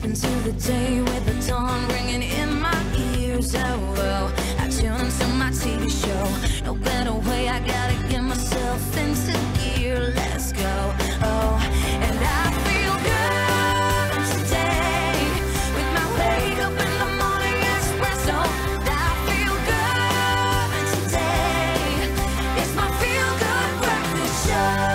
into the day with the dawn ringing in my ears. Oh, well, I tune into my TV show. No better way, I gotta get myself into gear. Let's go. Oh, and I feel good today with my wake up in the morning espresso. I feel good today. It's my feel good breakfast show.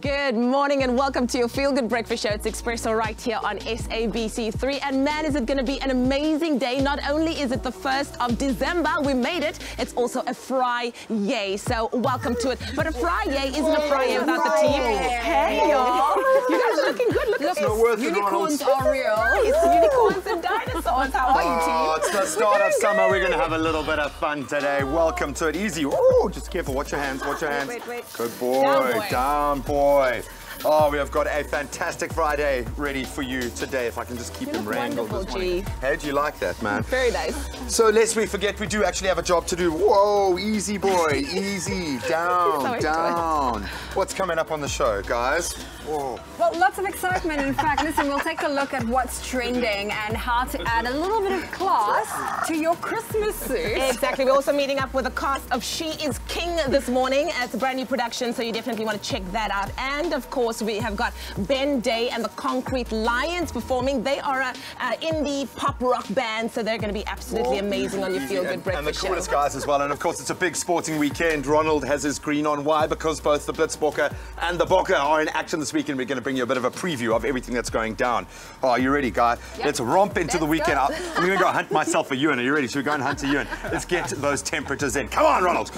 Good morning and welcome to your Feel Good Breakfast Show. It's Expresso right here on SABC3. And man, is it going to be an amazing day. Not only is it the 1st of December, we made it, it's also a Friday. So welcome to it. But a Friday isn't a Friday without the team. Hey, y'all. You guys are looking good. Look at this. Unicorns are real. It's unicorns and dinosaurs. How are you, team? Oh, it's the start of summer. We're going to have a little bit of fun today. Welcome to it. Easy. Oh, just careful. Watch your hands. Watch your hands. Wait. Good boy. Down, boy. Oh, we have got a fantastic Friday ready for you today. If I can just keep them wrangled this morning. How do you like that, man? Very nice. So lest we forget, we do actually have a job to do. Whoa, easy, boy. Easy. Down, down. What's coming up on the show, guys? Whoa. Well, lots of excitement. In fact, listen, we'll take a look at what's trending and how to add a little bit of class to your Christmas suit. Exactly. We're also meeting up with the cast of She Is King this morning. It's a brand new production, so you definitely want to check that out. And of course, we have got Ben Day and the Concrete Lions performing. They are a indie pop rock band, so they're going to be absolutely amazing on your Feel Good Breakfast And the show. coolest guys as well. And of course, it's a big sporting weekend. Ronald has his green on. Why? Because both the Blitzbokke and the Bokke are in action this weekend. We're going to bring you a bit of a preview of everything that's going down. Oh, are you ready, guy? Yep. Let's romp into the weekend. I'm going to go hunt myself a ewan. Are you ready? Should we go and hunt a ewan? Let's get those temperatures in. Come on, Ronald.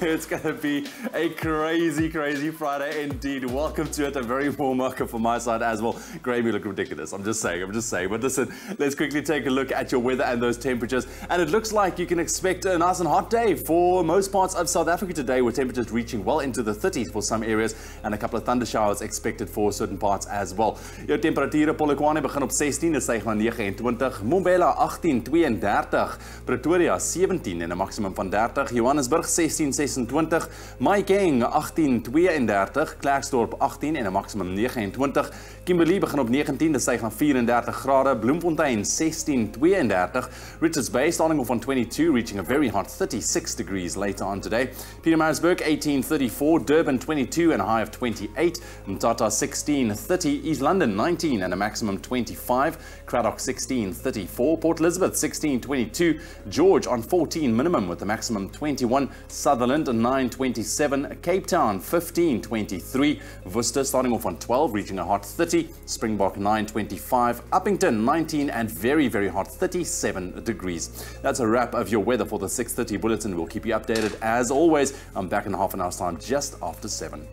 It's going to be a crazy, crazy Friday indeed. Welcome to it. A very warm welcome from my side as well. Graham, you look ridiculous. I'm just saying. But listen, let's quickly take a look at your weather and those temperatures. And it looks like you can expect a nice and hot day for most parts of South Africa today, with temperatures reaching well into the 30s for some areas and a couple of thunder showers expected for certain parts as well. Jou temperature Polokwane begin op 16, dit styg na 29, Mbombela 18, 32, Pretoria 17 en 'n maksimum van 30, Johannesburg 16, 26, Mahikeng 18, 32, Klerksdorp 18 en 'n maksimum 29, Kimberley begin op 19, dit styg na 34 grade, Bloemfontein 16, 32, Richards Bay starting off on 22, reaching a very hot 36 degrees later on today, Pietermaritzburg 18, 34, Durban 22 and a high of 28, Mthatha 16, 30, East London 19 and a maximum 25, Cradock 16, 34, Port Elizabeth 16, 22, George on 14 minimum with a maximum 21, Sutherland 9, 27, Cape Town 15, 23, Worcester starting off on 12, reaching a hot 30, Springbok 9, 25, Uppington 19 and very, very hot 37 degrees. That's a wrap of your weather for the 6:30 bulletin. We'll keep you updated as always. I'm back in half an hour's time just after 7.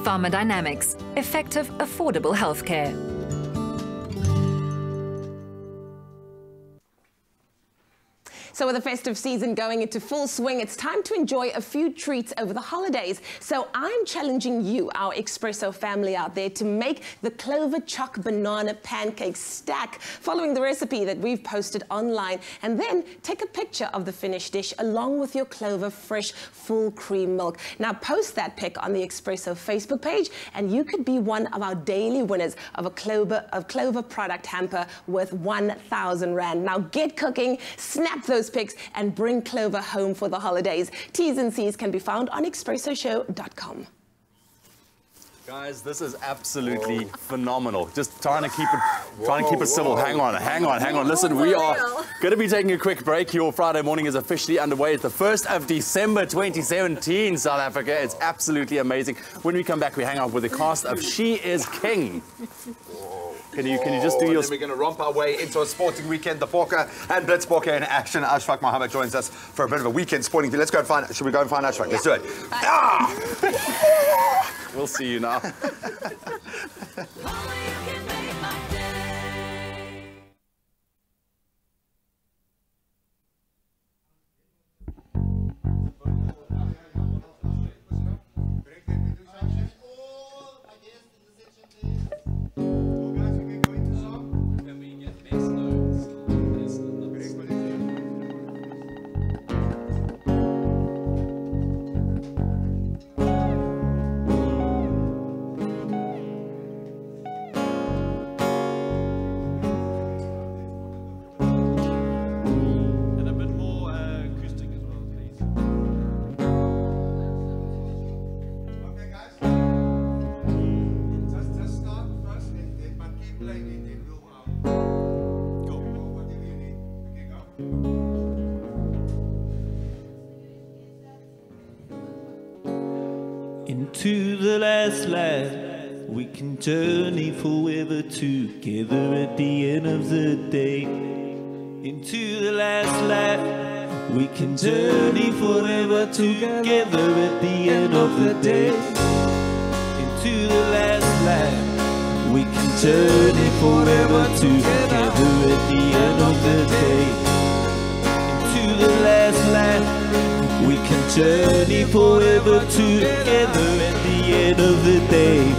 Pharmadynamics, effective, affordable healthcare. So with the festive season going into full swing, it's time to enjoy a few treats over the holidays. So I'm challenging you, our Expresso family out there, to make the Clover Choc Banana Pancake Stack following the recipe that we've posted online. And then take a picture of the finished dish along with your Clover Fresh Full Cream Milk. Now post that pic on the Expresso Facebook page and you could be one of our daily winners of a Clover product hamper worth 1,000 Rand. Now get cooking, snap those pics and bring Clover home for the holidays. T's and C's can be found on expressoshow.com. Guys, this is absolutely phenomenal. Just trying to keep it civil. Hang on. Listen, we are going to be taking a quick break. Your Friday morning is officially underway. It's the 1st of December 2017, South Africa. It's absolutely amazing. When we come back, we hang out with the cast of She Is King. Can you just do your... Then we're going to romp our way into a sporting weekend. The Bokke and Blitzbokke in action. Ashfaq Mohammed joins us for a bit of a weekend sporting thing. Let's go and find... Should we go and find Ashfaq? Let's do it. We'll see you now. into the last lap. We can journey forever together at the end of the day. Into the last lap. We can journey forever together at the end of the day. Into the last lap. We can journey forever together at the end of the day. Into the last lap. We can journey forever together at the end of the day.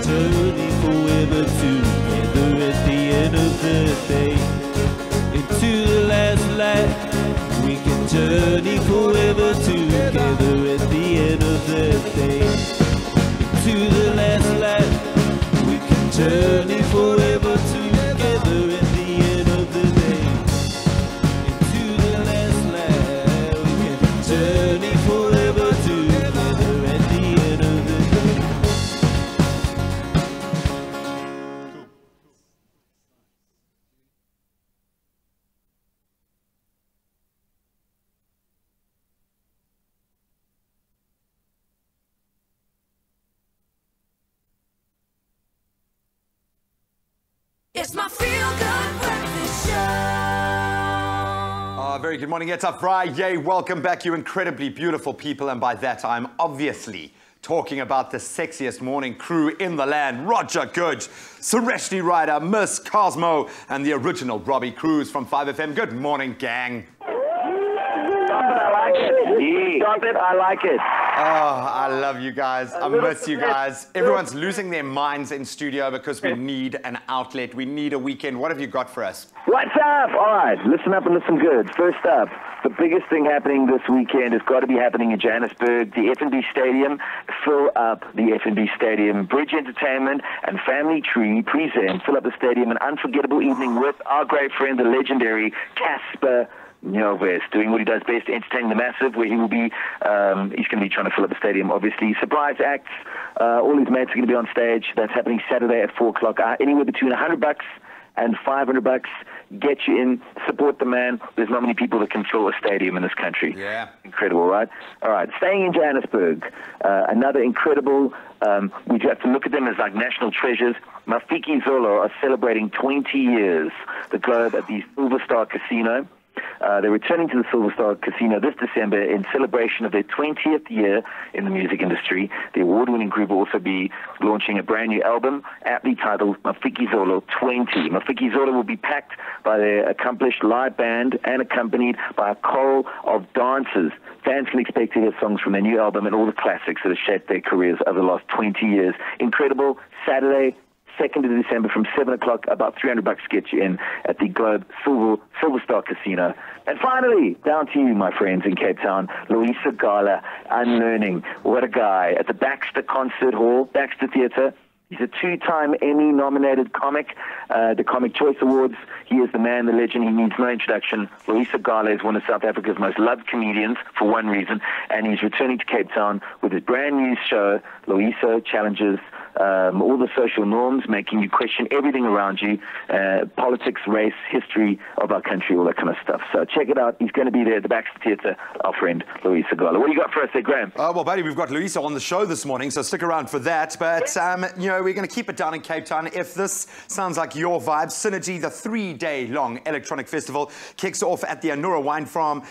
Journey forever together at the end of the day. To the last lap, we can journey forever together at the end of the day. To the last lap, we can journey forever together at the end of the day. It's my feel-good breakfast show. Very good morning. It's a Friday. Welcome back, you incredibly beautiful people. And by that, I'm obviously talking about the sexiest morning crew in the land. Roger Good, Sureshni Ryder, Miss Cosmo, and the original Robbie Cruz from 5FM. Good morning, gang. I like it. Stop it, I like it. Oh, I love you guys. I miss you guys. Everyone's losing their minds in studio because we need an outlet. We need a weekend. What have you got for us? What's up? All right, listen up and listen good. First up, the biggest thing happening this weekend has got to be happening in Johannesburg, the F&B Stadium. Fill up the F&B Stadium. Bridge Entertainment and Family Tree present Fill Up the Stadium, an unforgettable evening with our great friend, the legendary Casper Nyovest, doing what he does best, entertaining the massive, where he will be, he's going to be trying to fill up the stadium, obviously. Surprise acts, all his mates are going to be on stage. That's happening Saturday at 4 o'clock. Anywhere between $100 and $500. Get you in, support the man. There's not many people that can fill a stadium in this country. Yeah. Incredible, right? All right, staying in Johannesburg, another incredible, we have to look at them as like national treasures. Mafiki Zolo are celebrating 20 years, the Globe at the Silver Star Casino. They're returning to the Silver Star Casino this December in celebration of their 20th year in the music industry. The award-winning group will also be launching a brand new album, aptly titled Mafiki Zolo 20. Mafiki Zolo will be packed by their accomplished live band and accompanied by a choral of dancers. Fans can expect to hear songs from their new album and all the classics that have shaped their careers over the last 20 years. Incredible. Saturday, 2nd of December from 7 o'clock, about $300 get you in at the Globe Silver Star Casino. And finally, down to you, my friends in Cape Town, Loisa Gala, Unlearning. What a guy. At the Baxter Concert Hall, Baxter Theatre. He's a 2-time Emmy-nominated comic, the Comic Choice Awards. He is the man, the legend. He needs no introduction. Loisa Gala is one of South Africa's most loved comedians for one reason, and he's returning to Cape Town with his brand new show, Loisa Challenges all the social norms, making you question everything around you, politics, race, history of our country, all that kind of stuff. So check it out. He's going to be there at the Baxter Theatre, our friend Loisa Gala. What do you got for us there, Graham? Well, buddy, we've got Loisa on the show this morning, so stick around for that. But, you know, we're going to keep it down in Cape Town. If this sounds like your vibe, Synergy, the 3-day-long electronic festival, kicks off at the Anura Wine Farm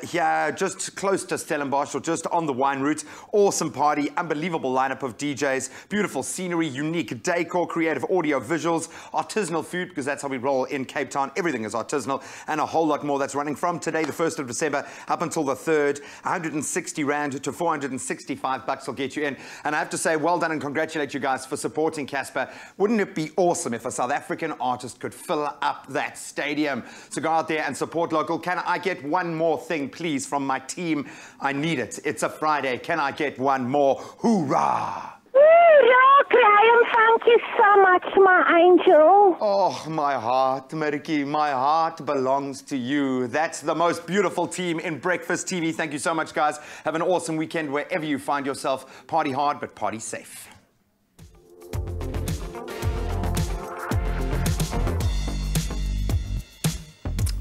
here just close to Stellenbosch, or just on the wine route. Awesome party, unbelievable lineup of DJs, beautiful beautiful scenery, unique decor, creative audio visuals, artisanal food, because that's how we roll in Cape Town. Everything is artisanal, and a whole lot more. That's running from today, the 1st of December, up until the 3rd. 160 Rand to 465 bucks will get you in. And I have to say, well done and congratulate you guys for supporting Casper. Wouldn't it be awesome if a South African artist could fill up that stadium? So go out there and support local. Can I get one more thing, please, from my team? I need it. It's a Friday. Can I get one more? Hoorah! Hoorah, Graham. Thank you so much, my angel. Oh, my heart, Meriki, my heart belongs to you. That's the most beautiful team in Breakfast TV. Thank you so much, guys. Have an awesome weekend wherever you find yourself. Party hard, but party safe.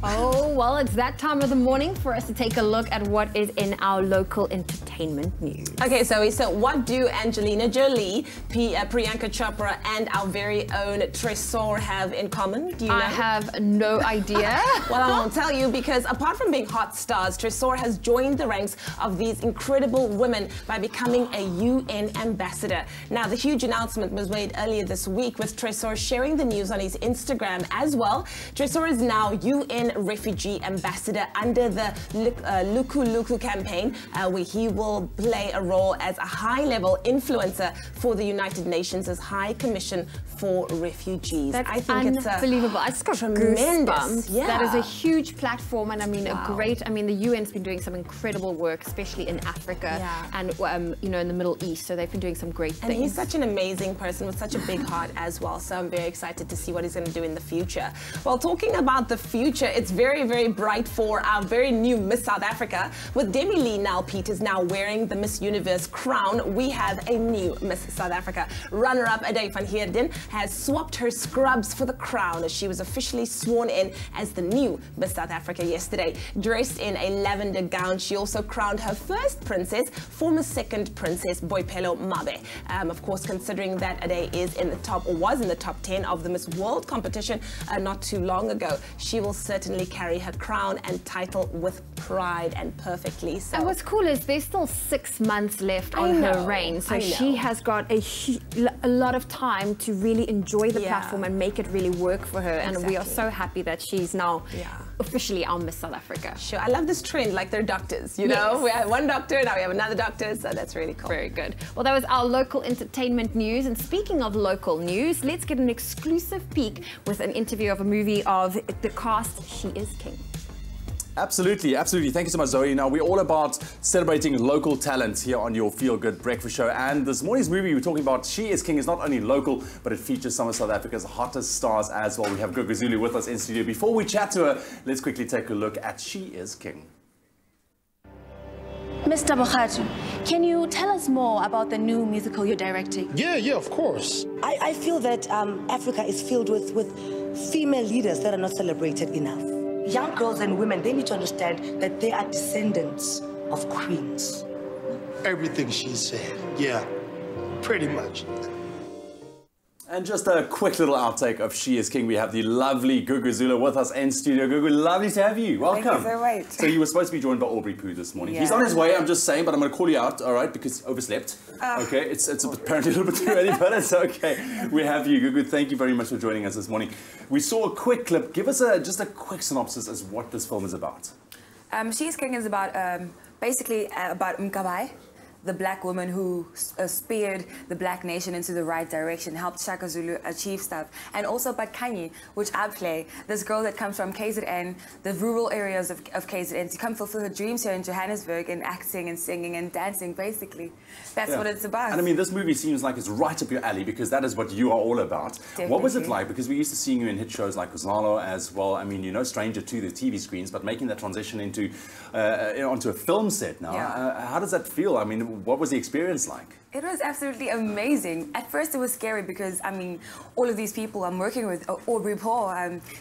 Oh, well, it's that time of the morning for us to take a look at what is in our local entertainment news. Okay, so what do Angelina Jolie, Priyanka Chopra, and our very own Tresor have in common? Do you know? I have no idea. Well, I won't tell you, because apart from being hot stars, Tresor has joined the ranks of these incredible women by becoming a UN ambassador. Now, the huge announcement was made earlier this week, with Tresor sharing the news on his Instagram as well. Tresor is now UN refugee ambassador under the Luku Luku campaign, where he will play a role as a high-level influencer for the United Nations' High Commission for Refugees. That's I think unbelievable. I just got tremendous. Goosebumps. Yeah. That is a huge platform, and I mean, Wow. a great. I mean, the UN's been doing some incredible work, especially in Africa and you know, in the Middle East. So they've been doing some great things. And he's such an amazing person with such a big heart as well. So I'm very excited to see what he's going to do in the future. Well, talking about the future, it's very, very bright for our very new Miss South Africa. With Demi Lee Nell Peters now wearing the Miss Universe crown, we have a new Miss South Africa. Runner-up Ade van Heerden has swapped her scrubs for the crown as she was officially sworn in as the new Miss South Africa yesterday. Dressed in a lavender gown, she also crowned her first princess, former second princess Boipelo Mabe. Of course, considering that Ade is in the top, or was in the top 10 of the Miss World competition not too long ago, she will certainly carry her crown and title with pride and perfectly so. And what's cool is there's still 6 months left on her reign, so she has got a lot of time to really enjoy the platform and make it really work for her. And we are so happy that she's now officially our Miss South Africa. Sure, I love this trend, like they're doctors, you know? We have one doctor, now we have another doctor, so that's really cool. Very good. Well, that was our local entertainment news. And speaking of local news, let's get an exclusive peek with an interview of a movie of the cast, She Is King. Absolutely, absolutely. Thank you so much, Zoe. Now, we're all about celebrating local talent here on your Feel Good Breakfast Show. And this morning's movie we're talking about, She Is King, is not only local, but it features some of South Africa's hottest stars as well. We have Gugu Zulu with us in studio. Before we chat to her, let's quickly take a look at She Is King. Mr. Bokhatu, can you tell us more about the new musical you're directing? Yeah, of course. I feel that Africa is filled with female leaders that are not celebrated enough. Young girls and women, they need to understand that they are descendants of queens. Everything she said, yeah, pretty much. And just a quick little outtake of She Is King. We have the lovely Gugu Zulu with us in studio. Gugu, lovely to have you. Welcome. Thank you so much. So you were supposed to be joined by Aubrey Pooh this morning. He's on his way, I'm just saying, but I'm going to call you out, all right, because overslept. Okay, it's apparently a little bit too early, but it's okay. We have you, Gugu. Thank you very much for joining us this morning. We saw a quick clip. Give us just a quick synopsis as what this film is about. She Is King is about, basically about Mkabai, the black woman who speared the black nation into the right direction, helped Shaka Zulu achieve stuff. And also Bakhanyi, which I play, this girl that comes from KZN, the rural areas of KZN, to come fulfill her dreams here in Johannesburg and acting and singing and dancing, basically. That's what it's about. And I mean, this movie seems like it's right up your alley because that is what you are all about. Definitely. What was it like? Because we're used to seeing you in hit shows like Uzalo as well. I mean, you're no stranger to the TV screens, but making that transition into onto a film set now, how does that feel? I mean, what was the experience like? It was absolutely amazing. At first it was scary because, I mean, all of these people I'm working with, Aubrey Paul,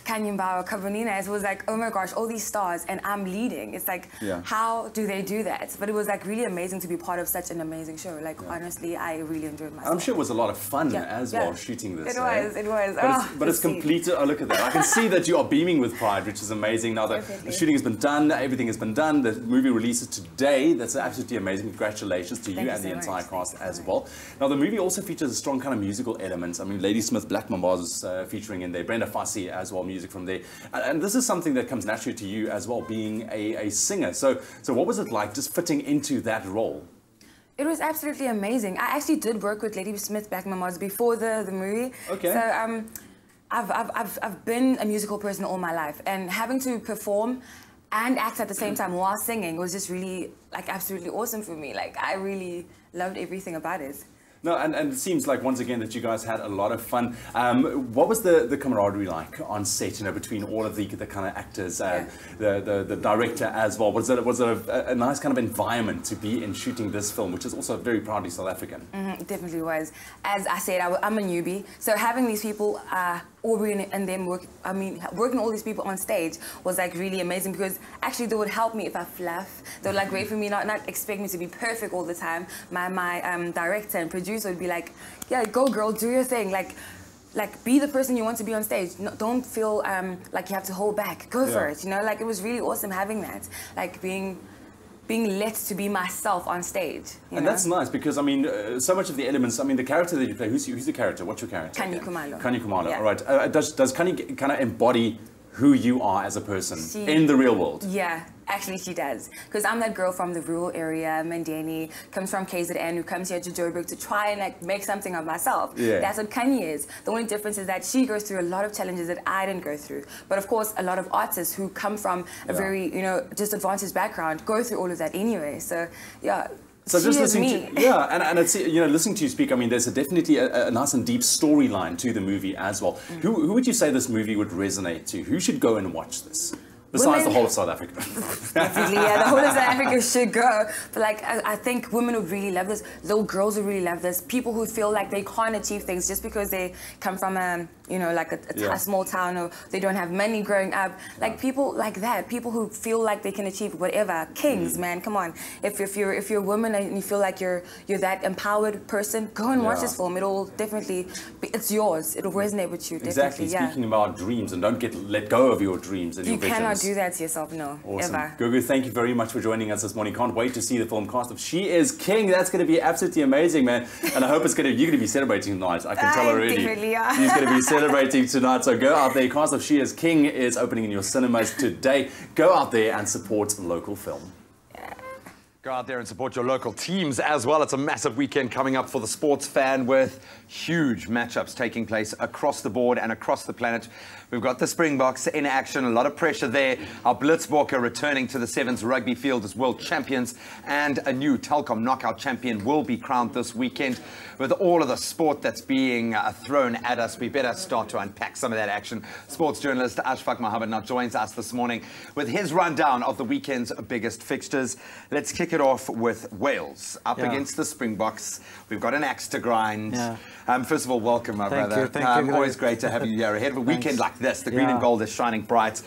Kanyambao, Kavanina, it was like, oh my gosh, all these stars and I'm leading. It's like, how do they do that? But it was like really amazing to be part of such an amazing show. Like, honestly, I really enjoyed myself. I'm sure it was a lot of fun as well shooting this. It was. But it's completed. Oh, look at that. I can see that you are beaming with pride, which is amazing. Now that the shooting has been done, everything has been done, the movie releases today. That's absolutely amazing. Congratulations to you and the entire cast. as well. Now, the movie also features a strong kind of musical elements. I mean, Ladysmith Black Mamba's featuring in there, Brenda Fassie as well, music from there. And this is something that comes naturally to you as well, being a singer. So what was it like just fitting into that role? It was absolutely amazing. I actually did work with Ladysmith Black Mamba's before the movie. Okay. So I've been a musical person all my life, and having to perform and act at the same time while singing was just really, like, absolutely awesome for me. Like, I really loved everything about it. No, and it seems like, once again, that you guys had a lot of fun. What was the camaraderie like on set, you know, between all of the kind of actors, the director as well? Was it a nice kind of environment to be in shooting this film, which is also very proudly South African? It definitely was. As I said, I'm a newbie, so having these people, Aubrey and them working all these people on stage was like really amazing, because actually they would help me if I fluff. They would like wait for me, not expect me to be perfect all the time. My director and producer would be like, yeah, go girl, do your thing. Like be the person you want to be on stage. No, don't feel like you have to hold back. Go for it, you know? Like, it was really awesome having that. Like being let to be myself on stage. And that's nice, because, I mean, so much of the elements, I mean, the character that you play, who's the character? What's your character? Kanye Kumalo. Kanye Kumalo, Yeah. all right. Does Kanye kind of embody who you are as a person in the real world? Yeah, actually she does. Because I'm that girl from the rural area, Mandeni, comes from KZN, who comes here to Joburg to try and like make something of myself. Yeah. That's what Kanye is. The only difference is that she goes through a lot of challenges that I didn't go through. But of course, a lot of artists who come from a very, you know, disadvantaged background go through all of that anyway. So, yeah. So just listening to, and it's, you know, listening to you speak, I mean, there's definitely a nice and deep storyline to the movie as well. Who would you say this movie would resonate to? Who should go and watch this? Besides the whole of South Africa. Definitely, yeah, the whole of South Africa should go. But like, I think women would really love this. Little girls would really love this. People who feel like they can't achieve things just because they come from a, you know, like a small town, or they don't have money growing up. Like people like that, people who feel like they can achieve whatever. Kings, man, come on. If you're a woman and you feel like you're that empowered person, go and watch this film. It'll definitely it's yours. It'll resonate with you. Exactly. Speaking about dreams, and don't let go of your dreams and your visions. You cannot do that to yourself, no. Awesome. Ever. Gugu, thank you very much for joining us this morning. Can't wait to see the film cast of She Is King. That's going to be absolutely amazing, man. And I hope you're going to be celebrating tonight. I can tell already. Definitely, yeah. She's going to be celebrating tonight. So go out there. Cast of She Is King is opening in your cinemas today. Go out there and support local film. Go out there and support your local teams as well. It's a massive weekend coming up for the sports fan, with huge matchups taking place across the board and across the planet. We've got the Springboks in action, a lot of pressure there. Our Blitzbokke returning to the Sevens rugby field as world champions, and a new Telkom knockout champion will be crowned this weekend. With all of the sport that's being thrown at us, we better start to unpack some of that action. Sports journalist Ashfaq Mohammed now joins us this morning with his rundown of the weekend's biggest fixtures. Let's kick it off with Wales up against the Springboks. We've got an axe to grind. First of all, welcome, my brother. Thank you. Always great to have you here ahead of a weekend like this. The green and gold is shining bright.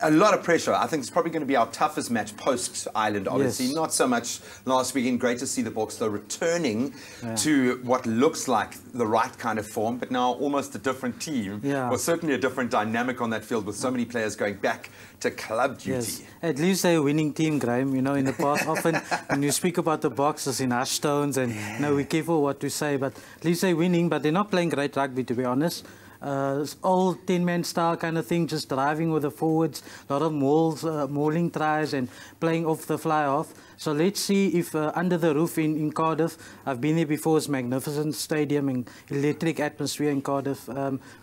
A lot of pressure. I think it's probably going to be our toughest match post-Ireland, obviously. Yes. Not so much last weekend. Great to see the Boks, though, returning to what looks like the right kind of form, but now almost a different team. Or certainly a different dynamic on that field, with so many players going back to club duty. Yes. At least they're a winning team, Graham. You know, in the past, often when you speak about the Boks in Ashstones, and you know, we're careful what to say, but at least they're winning, but they're not playing great rugby, to be honest. Old 10-man style kind of thing, just driving with the forwards, a lot of mauling tries and playing off the fly-off. So let's see if under the roof in Cardiff, I've been there before, it's a magnificent stadium and electric atmosphere in Cardiff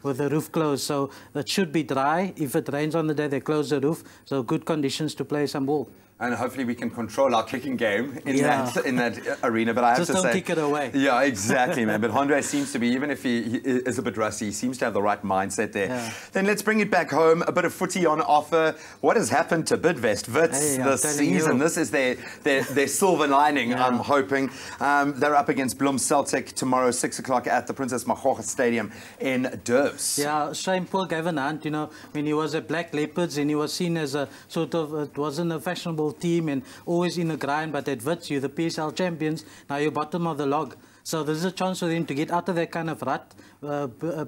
with the roof closed. So that should be dry. If it rains on the day, they close the roof. So good conditions to play some ball. And hopefully we can control our kicking game in that arena. But I have just to say, don't kick it away. Yeah, exactly, man. But Andre seems to be, even if he is a bit rusty, he seems to have the right mindset there. Then let's bring it back home. A bit of footy on offer. What has happened to Bidvest Wits this season? This is their silver lining, I'm hoping. They're up against Bloem Celtic tomorrow, 6 o'clock at the Princess Makgoga Stadium in Durbs. Yeah, shame poor Gavin Hunt, you know, when he was at Black Leopards and he was seen as a sort of, it wasn't a fashionable team and always in the grind, but at Wits, you're the PSL champions, now you're bottom of the log. So this is a chance for them to get out of that kind of rut,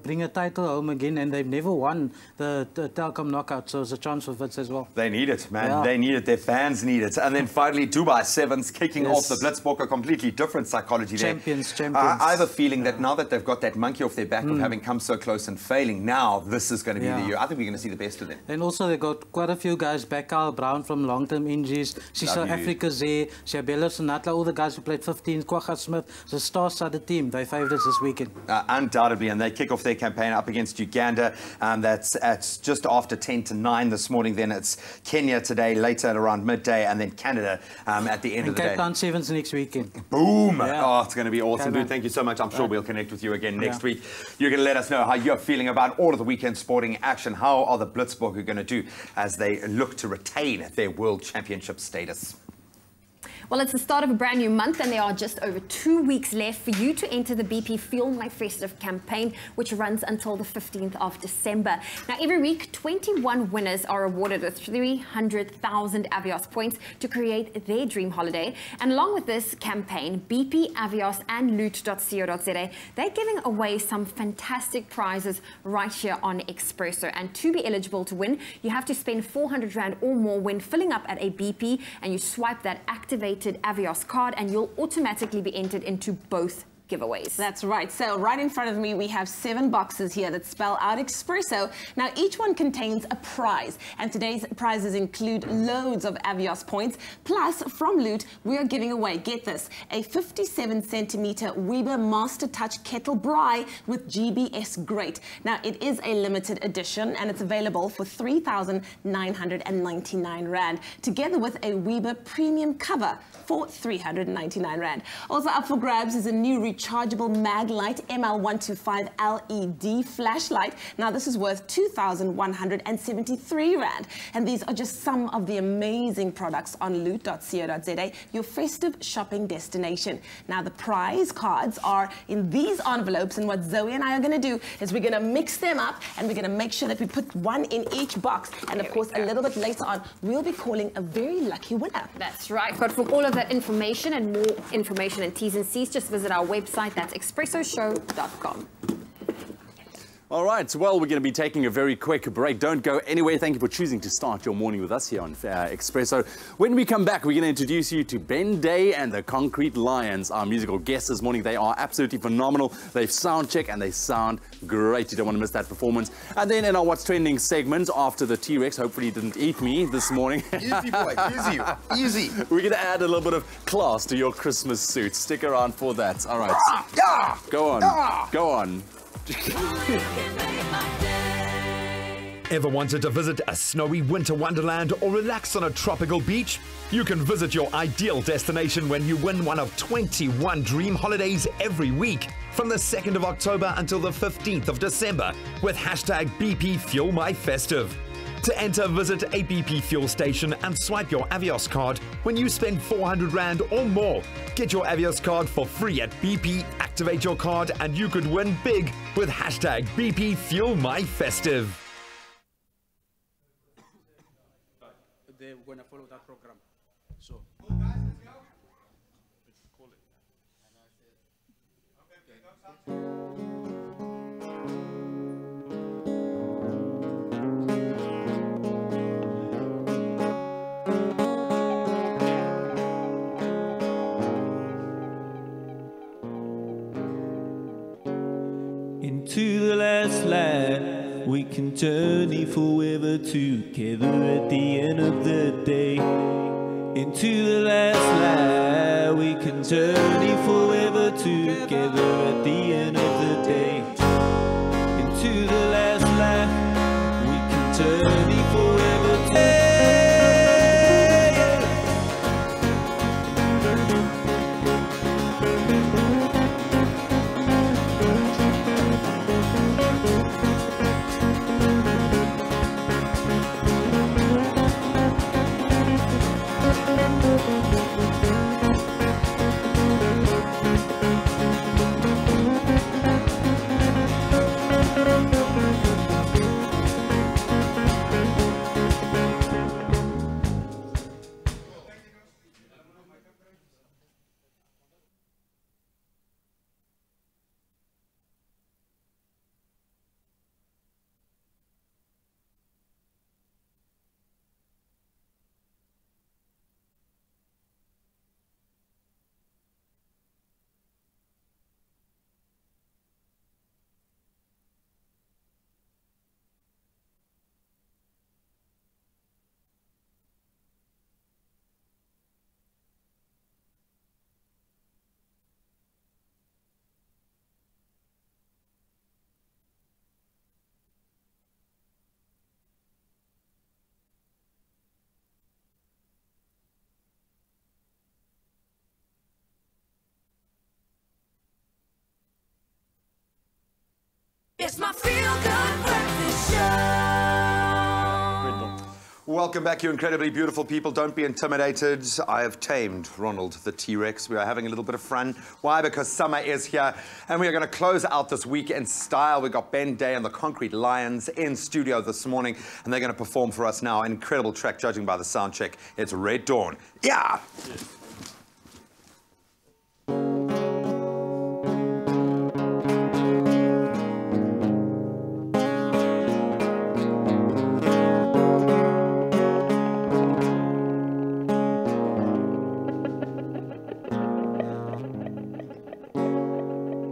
bring a title home again, and they've never won the Telkom knockout, so it's a chance for Wits as well. They need it, man. They need it. Their fans need it. And then finally, Dubai Sevens kicking off the Blitzbokke, completely different psychology champions. I have a feeling that now that they've got that monkey off their back of having come so close and failing, now this is going to be the year. I think we're going to see the best of them. And also they got quite a few guys back, Carl Brown from long-term injuries, South Africa's there, Shabella Sonatla, all the guys who played 15, Kwagga Smith, the star-studded team. They favourites this weekend. Undoubtedly, and they kick off their campaign up against Uganda. That's at just after 10 to 9 this morning. Then it's Kenya today, later at around midday, and then Canada at the end of the day. Cape Town Sevens next weekend. Boom! Oh, it's going to be awesome, dude. Thank you so much. I'm sure we'll connect with you again next week. You're going to let us know how you're feeling about all of the weekend sporting action. How are the Blitzbokke going to do as they look to retain their World Championship status? Well, it's the start of a brand new month and there are just over 2 weeks left for you to enter the BP Fuel My Festive campaign, which runs until the 15th of December. Now, every week, 21 winners are awarded with 300,000 Avios points to create their dream holiday. And along with this campaign, BP, Avios and loot.co.za, they're giving away some fantastic prizes right here on Expresso. And to be eligible to win, you have to spend 400 Rand or more when filling up at a BP, and you swipe that activated Avios card and you'll automatically be entered into both giveaways. That's right. So right in front of me, we have 7 boxes here that spell out Expresso. Now, each one contains a prize, and today's prizes include loads of Avios points. Plus, from Loot, we are giving away, get this, a 57-centimeter Weber Master Touch Kettle Braai with GBS grate. Now, it is a limited edition, and it's available for 3,999 Rand, together with a Weber Premium cover for 399 Rand. Also up for grabs is a new rechargeable Maglite ML125 LED flashlight. Now, this is worth 2,173 Rand. And these are just some of the amazing products on loot.co.za, your festive shopping destination. Now, the prize cards are in these envelopes, and what Zoe and I are going to do is we're going to mix them up, and we're going to make sure that we put one in each box. And of course, a little bit later on, we'll be calling a very lucky winner. That's right. But for all of that information and more information and T's and C's, just visit our website. That's expressoshow.com. All right, well, we're going to be taking a very quick break. Don't go anywhere. Thank you for choosing to start your morning with us here on Expresso. When we come back, we're going to introduce you to Ben Day and the Concrete Lions, our musical guests this morning. They are absolutely phenomenal. They've sound checked and they sound great. You don't want to miss that performance. And then in our What's Trending segment, after the T-Rex hopefully didn't eat me this morning. Easy, boy. Easy. Easy. We're going to add a little bit of class to your Christmas suit. Stick around for that. All right. Go on. Go on. Ever wanted to visit a snowy winter wonderland or relax on a tropical beach? You can visit your ideal destination when you win one of 21 dream holidays every week from the 2nd of October until the 15th of December with hashtag BP Fuel My Festive. To enter, visit a BP fuel station and swipe your Avios card when you spend 400 Rand or more. Get your Avios card for free at BP, activate your card, and you could win big with hashtag BP Fuel My Festive. They're going to follow that program. So. Into the last light, we can journey forever together at the end of the day. Into the last light, we can journey forever together at the end of the day. Into the last light, we can journey forever together. welcome back, you incredibly beautiful people. Don't be intimidated. I have tamed Ronald the T-Rex. We are having a little bit of fun. Why? Because summer is here, and we are going to close out this week in style. We've got Ben Day and the Concrete Lions in studio this morning, and they're going to perform for us now. An incredible track, judging by the sound check. It's Red Dawn. Yeah!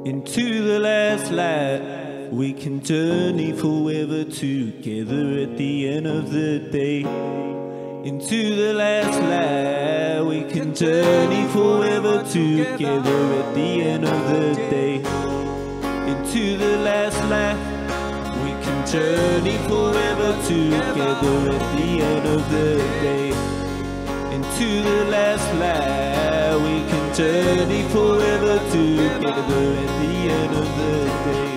Into the last light, we can journey forever together at the end of the day. Into the last light, we can journey forever together at the end of the day. Into the last light, we can journey forever together at the end of the day. Into the last light, we can journey forever together at the end of the day.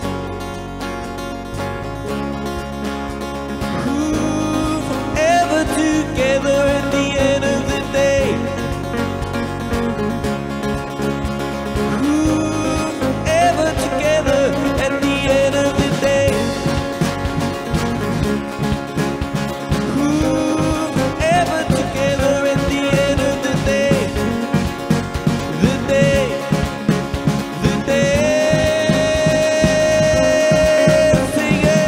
Ooh, forever together at the end of the day. Ooh, forever together at the end of the day. Ooh, forever together at the end of the day. The day. Sing it.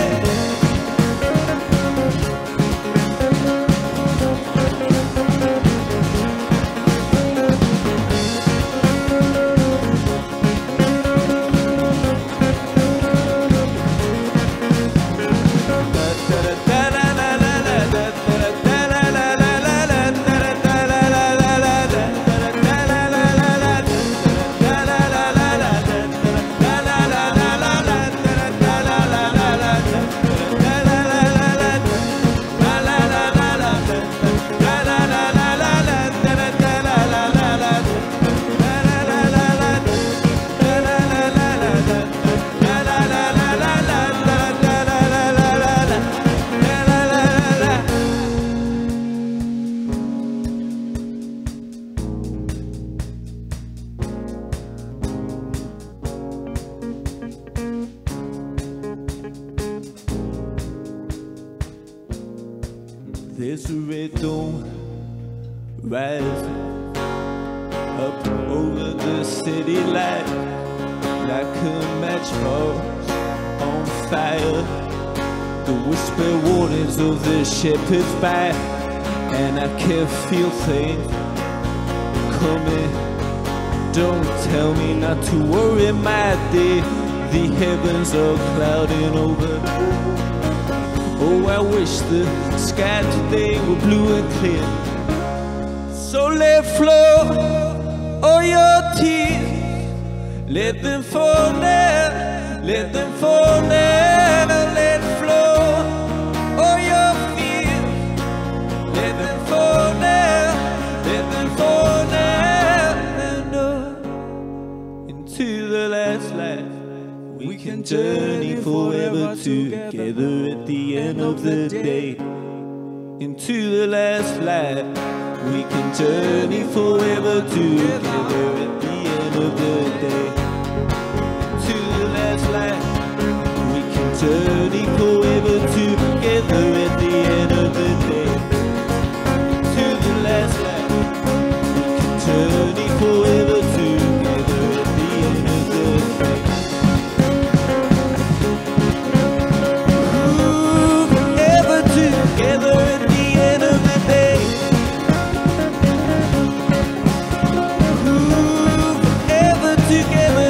There's a red dawn rising up over the city light, like a matchbox on fire. The whisper warnings of the shepherd's back, and I can feel things coming. Don't tell me not to worry, my dear. The heavens are clouding over. Oh, I wish the sky today were blue and clear. So let flow all your tears, let them fall now, let them fall now. Let flow all your fears, let them fall now, let them fall now. And on into the last life, we can journey forever together at the end of the day. Into the last light, we can journey forever together at the end of the day. Into the last light, we can journey forever together at the end of the day. Into the last light, we can journey forever together at the end of the day. Together at the end of the day. Ooh, forever together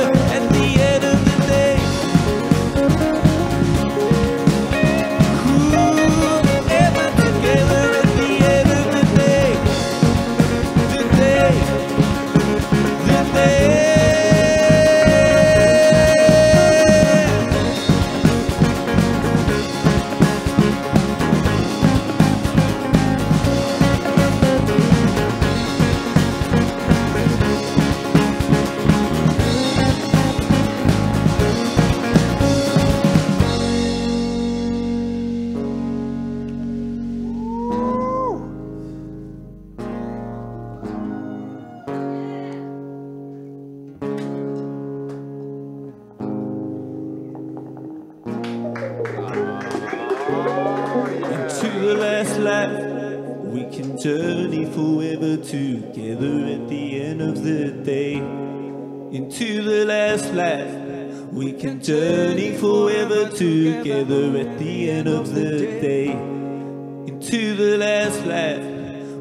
laugh, we can journey forever together at the end of the day. Into the last laugh, we can journey forever together at the end of the day. Into the last laugh,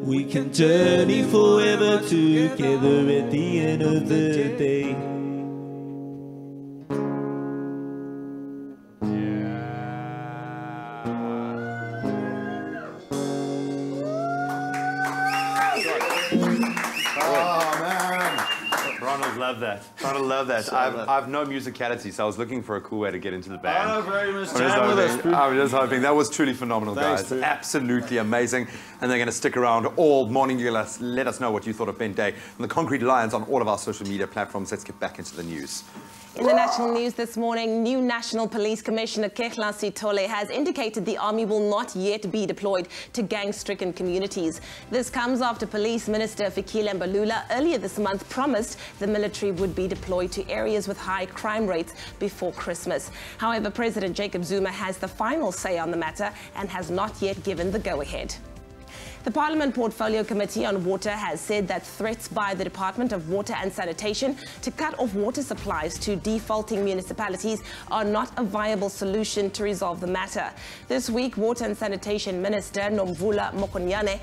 we can journey forever together at the end of the day. Love that. Love that. So I've no musicality, so I was looking for a cool way to get into the band. Oh, very much jam with us. I was just hoping. That was truly phenomenal, Thanks, guys. dude. Absolutely amazing. And they're going to stick around all morning. You're going to let us know what you thought of Ben Day and the Concrete Lions on all of our social media platforms. Let's get back into the news. In the national news this morning, new National Police Commissioner Kehla Sithole has indicated the army will not yet be deployed to gang-stricken communities. This comes after Police Minister Fikile Mbalula earlier this month promised the military would be deployed to areas with high crime rates before Christmas. However, President Jacob Zuma has the final say on the matter and has not yet given the go-ahead. The Parliament Portfolio Committee on Water has said that threats by the Department of Water and Sanitation to cut off water supplies to defaulting municipalities are not a viable solution to resolve the matter. This week, Water and Sanitation Minister Nomvula Mokonyane